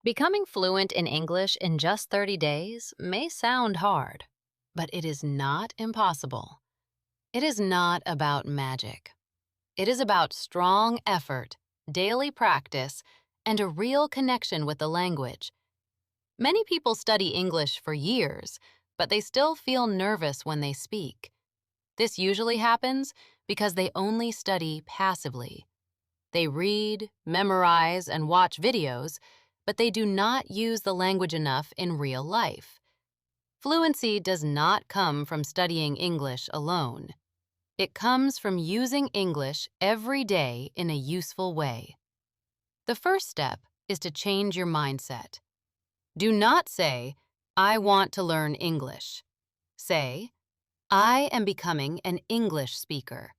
Becoming fluent in English in just 30 days may sound hard, but it is not impossible. It is not about magic. It is about strong effort, daily practice, and a real connection with the language. Many people study English for years, but they still feel nervous when they speak. This usually happens because they only study passively. They read, memorize, and watch videos, but they do not use the language enough in real life. Fluency does not come from studying English alone. It comes from using English every day in a useful way. The first step is to change your mindset. Do not say, "I want to learn English." Say, "I am becoming an English speaker."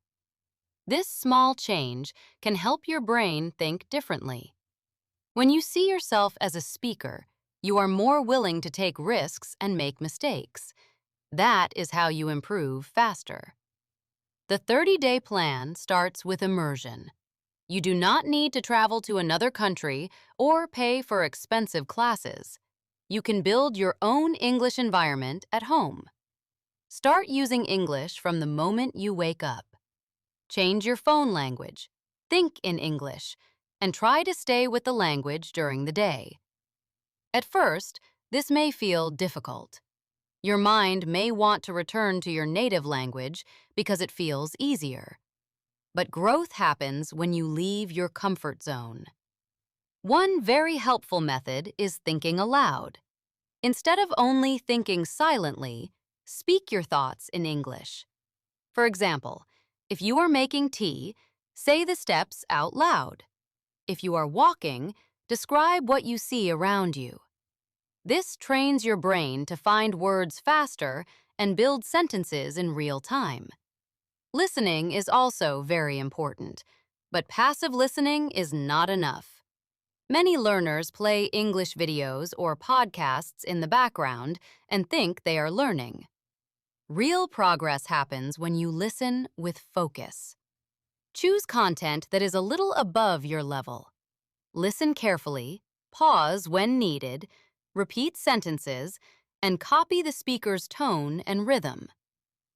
This small change can help your brain think differently. When you see yourself as a speaker, you are more willing to take risks and make mistakes. That is how you improve faster. The 30-day plan starts with immersion. You do not need to travel to another country or pay for expensive classes. You can build your own English environment at home. Start using English from the moment you wake up. Change your phone language. Think in English, and try to stay with the language during the day. At first, this may feel difficult. Your mind may want to return to your native language because it feels easier. But growth happens when you leave your comfort zone. One very helpful method is thinking aloud. Instead of only thinking silently, speak your thoughts in English. For example, if you are making tea, say the steps out loud. If you are walking, describe what you see around you. This trains your brain to find words faster and build sentences in real time. Listening is also very important, but passive listening is not enough. Many learners play English videos or podcasts in the background and think they are learning. Real progress happens when you listen with focus. Choose content that is a little above your level. Listen carefully, pause when needed, repeat sentences, and copy the speaker's tone and rhythm.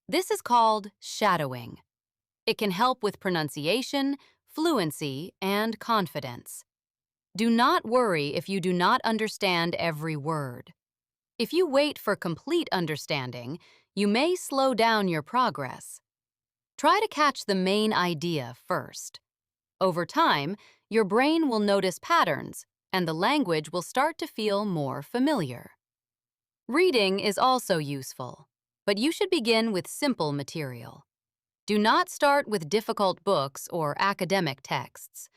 This is called shadowing. It can help with pronunciation, fluency, and confidence. Do not worry if you do not understand every word. If you wait for complete understanding, you may slow down your progress. Try to catch the main idea first. Over time, your brain will notice patterns, and the language will start to feel more familiar. Reading is also useful, but you should begin with simple material. Do not start with difficult books or academic texts.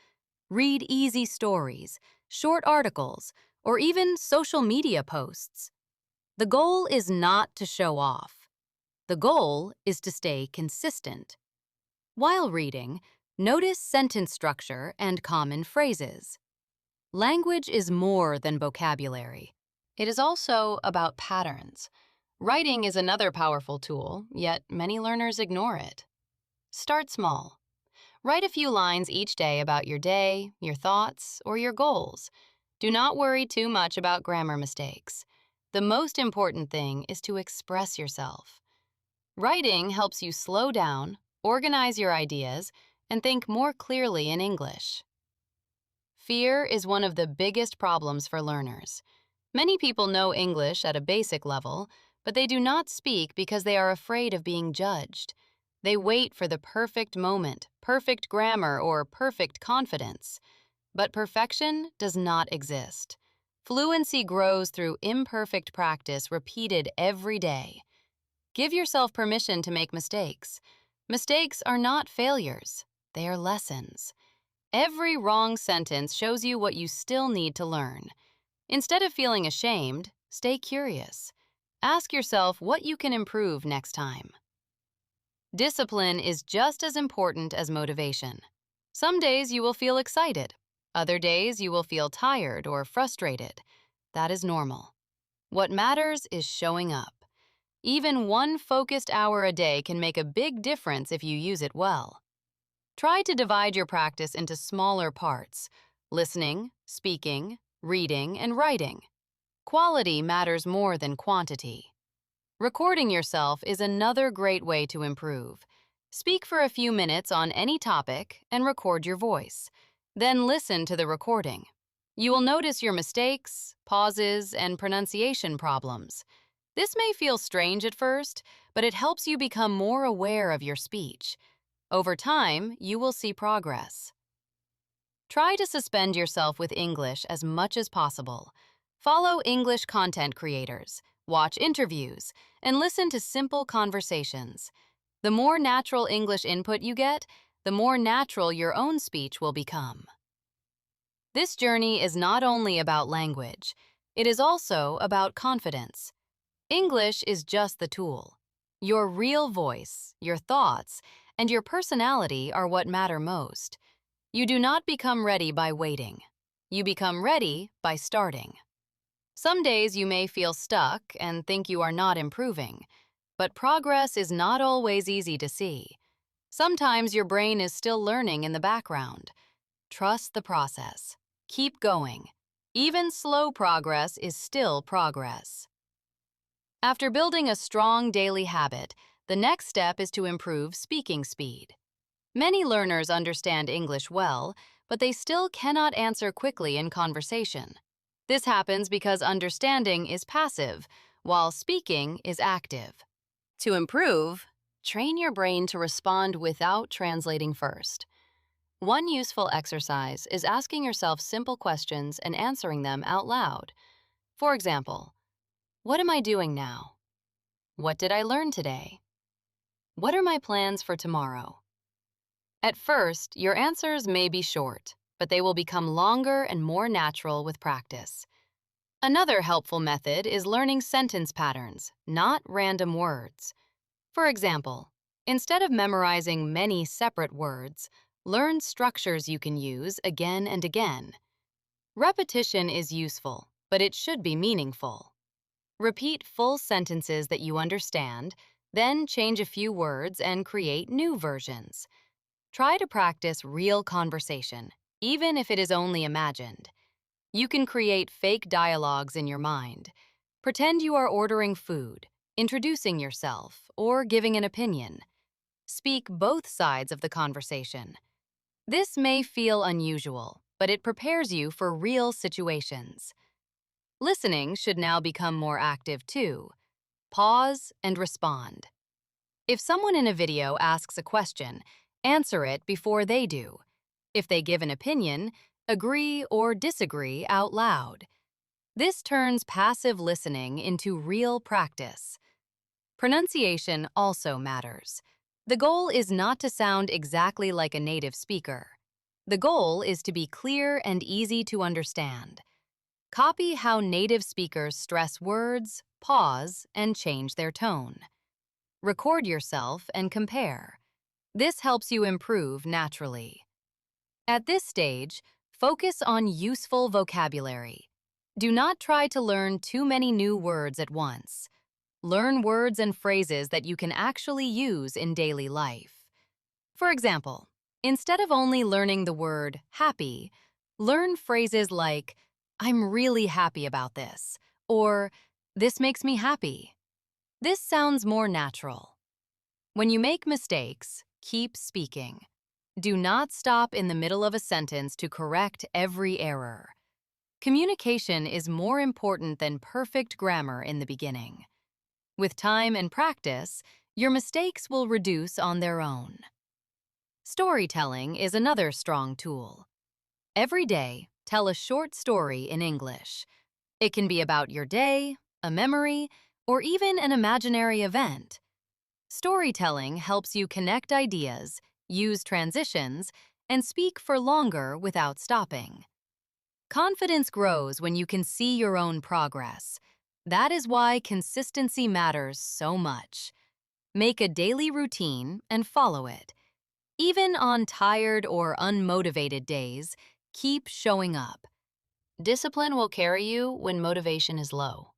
Read easy stories, short articles, or even social media posts. The goal is not to show off. The goal is to stay consistent. While reading, notice sentence structure and common phrases. Language is more than vocabulary. It is also about patterns. Writing is another powerful tool, yet many learners ignore it. Start small. Write a few lines each day about your day, your thoughts, or your goals. Do not worry too much about grammar mistakes. The most important thing is to express yourself. Writing helps you slow down, organize your ideas, and think more clearly in English. Fear is one of the biggest problems for learners. Many people know English at a basic level, but they do not speak because they are afraid of being judged. They wait for the perfect moment, perfect grammar, or perfect confidence. But perfection does not exist. Fluency grows through imperfect practice repeated every day. Give yourself permission to make mistakes. Mistakes are not failures. They are lessons. Every wrong sentence shows you what you still need to learn. Instead of feeling ashamed, stay curious. Ask yourself what you can improve next time. Discipline is just as important as motivation. Some days you will feel excited. Other days you will feel tired or frustrated. That is normal. What matters is showing up. Even one focused hour a day can make a big difference if you use it well. Try to divide your practice into smaller parts: listening, speaking, reading, and writing. Quality matters more than quantity. Recording yourself is another great way to improve. Speak for a few minutes on any topic and record your voice. Then listen to the recording. You will notice your mistakes, pauses, and pronunciation problems. This may feel strange at first, but it helps you become more aware of your speech. Over time, you will see progress. Try to suspend yourself with English as much as possible. Follow English content creators, watch interviews, and listen to simple conversations. The more natural English input you get, the more natural your own speech will become. This journey is not only about language, it is also about confidence. English is just the tool. Your real voice, your thoughts, and your personality are what matter most. You do not become ready by waiting. You become ready by starting. Some days you may feel stuck and think you are not improving, but progress is not always easy to see. Sometimes your brain is still learning in the background. Trust the process. Keep going. Even slow progress is still progress. After building a strong daily habit, the next step is to improve speaking speed. Many learners understand English well, but they still cannot answer quickly in conversation. This happens because understanding is passive, while speaking is active. To improve, train your brain to respond without translating first. One useful exercise is asking yourself simple questions and answering them out loud. For example, what am I doing now? What did I learn today? What are my plans for tomorrow? At first, your answers may be short, but they will become longer and more natural with practice. Another helpful method is learning sentence patterns, not random words. For example, instead of memorizing many separate words, learn structures you can use again and again. Repetition is useful, but it should be meaningful. Repeat full sentences that you understand, then change a few words and create new versions. Try to practice real conversation, even if it is only imagined. You can create fake dialogues in your mind. Pretend you are ordering food, introducing yourself, or giving an opinion. Speak both sides of the conversation. This may feel unusual, but it prepares you for real situations. Listening should now become more active too. Pause and respond. If someone in a video asks a question, answer it before they do. If they give an opinion, agree or disagree out loud. This turns passive listening into real practice. Pronunciation also matters. The goal is not to sound exactly like a native speaker. The goal is to be clear and easy to understand. Copy how native speakers stress words, pause, and change their tone. Record yourself and compare. This helps you improve naturally. At this stage, focus on useful vocabulary. Do not try to learn too many new words at once. Learn words and phrases that you can actually use in daily life. For example, instead of only learning the word happy, learn phrases like, I'm really happy about this, or this makes me happy. This sounds more natural. When you make mistakes, keep speaking. Do not stop in the middle of a sentence to correct every error. Communication is more important than perfect grammar in the beginning. With time and practice, your mistakes will reduce on their own. Storytelling is another strong tool. Every day, tell a short story in English. It can be about your day, a memory, or even an imaginary event. Storytelling helps you connect ideas, use transitions, and speak for longer without stopping. Confidence grows when you can see your own progress. That is why consistency matters so much. Make a daily routine and follow it. Even on tired or unmotivated days, keep showing up. Discipline will carry you when motivation is low.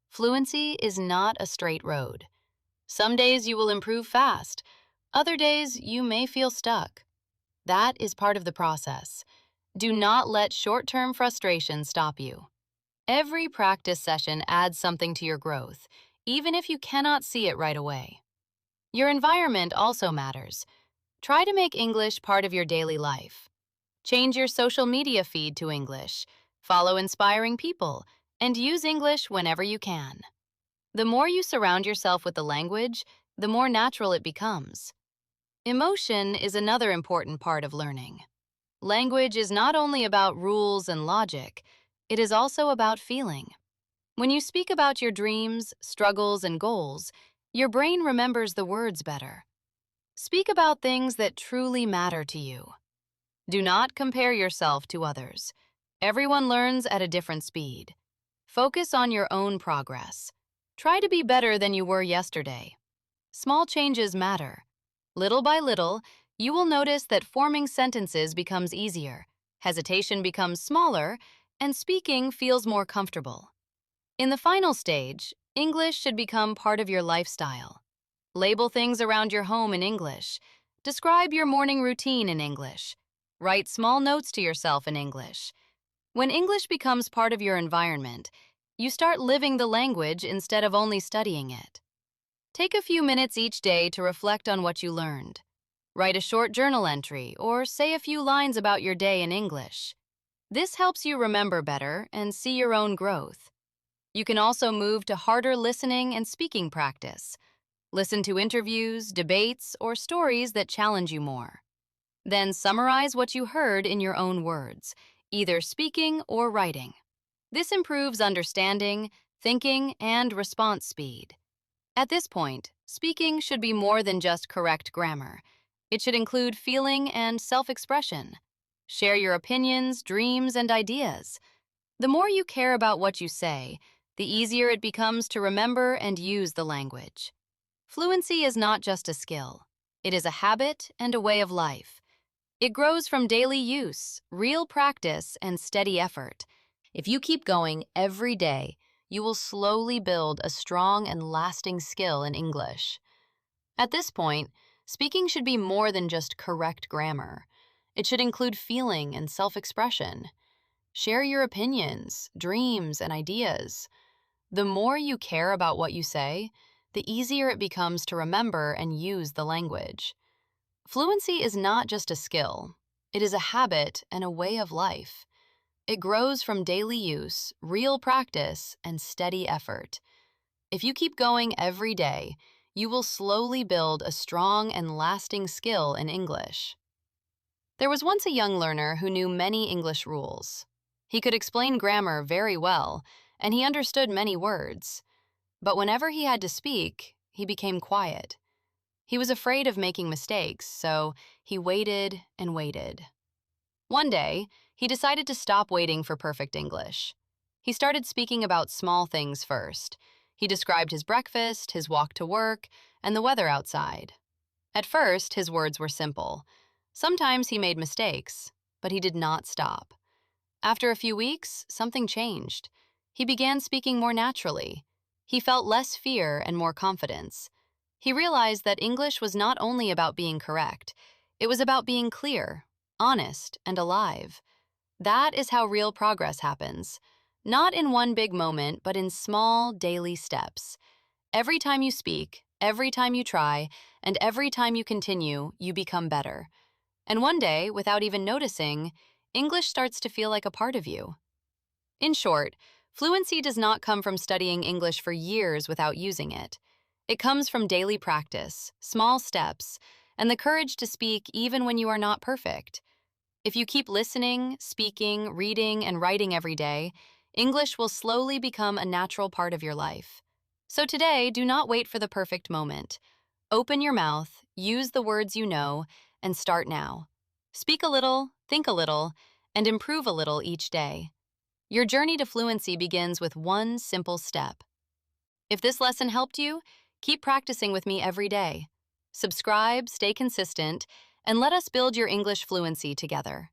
Fluency is not a straight road. Some days you will improve fast. Other days you may feel stuck. That is part of the process. Do not let short-term frustration stop you. Every practice session adds something to your growth, even if you cannot see it right away. Your environment also matters. Try to make English part of your daily life. Change your social media feed to English, follow inspiring people, and use English whenever you can. The more you surround yourself with the language, the more natural it becomes. Emotion is another important part of learning. Language is not only about rules and logic, it is also about feeling. When you speak about your dreams, struggles, and goals, your brain remembers the words better. Speak about things that truly matter to you. Do not compare yourself to others. Everyone learns at a different speed. Focus on your own progress. Try to be better than you were yesterday. Small changes matter. Little by little, you will notice that forming sentences becomes easier, hesitation becomes smaller, and speaking feels more comfortable. In the final stage, English should become part of your lifestyle. Label things around your home in English. Describe your morning routine in English. Write small notes to yourself in English. When English becomes part of your environment, you start living the language instead of only studying it. Take a few minutes each day to reflect on what you learned. Write a short journal entry or say a few lines about your day in English. This helps you remember better and see your own growth. You can also move to harder listening and speaking practice. Listen to interviews, debates, or stories that challenge you more. Then summarize what you heard in your own words, either speaking or writing. This improves understanding, thinking, and response speed. At this point, speaking should be more than just correct grammar. It should include feeling and self-expression. Share your opinions, dreams, and ideas. The more you care about what you say, the easier it becomes to remember and use the language. Fluency is not just a skill. It is a habit and a way of life. It grows from daily use, real practice, and steady effort. If you keep going every day, you will slowly build a strong and lasting skill in English. At this point, speaking should be more than just correct grammar. It should include feeling and self-expression. Share your opinions, dreams, and ideas. The more you care about what you say, the easier it becomes to remember and use the language. Fluency is not just a skill. It is a habit and a way of life. It grows from daily use, real practice, and steady effort. If you keep going every day, you will slowly build a strong and lasting skill in English. There was once a young learner who knew many English rules. He could explain grammar very well, and he understood many words. But whenever he had to speak, he became quiet. He was afraid of making mistakes, so he waited and waited. One day, he decided to stop waiting for perfect English. He started speaking about small things first. He described his breakfast, his walk to work, and the weather outside. At first, his words were simple. Sometimes he made mistakes, but he did not stop. After a few weeks, something changed. He began speaking more naturally. He felt less fear and more confidence. He realized that English was not only about being correct, it was about being clear, honest, and alive. That is how real progress happens. Not in one big moment, but in small, daily steps. Every time you speak, every time you try, and every time you continue, you become better. And one day, without even noticing, English starts to feel like a part of you. In short, fluency does not come from studying English for years without using it. It comes from daily practice, small steps, and the courage to speak even when you are not perfect. If you keep listening, speaking, reading, and writing every day, English will slowly become a natural part of your life. So today, do not wait for the perfect moment. Open your mouth, use the words you know, and start now. Speak a little, think a little, and improve a little each day. Your journey to fluency begins with one simple step. If this lesson helped you, keep practicing with me every day. Subscribe, stay consistent, and let us build your English fluency together.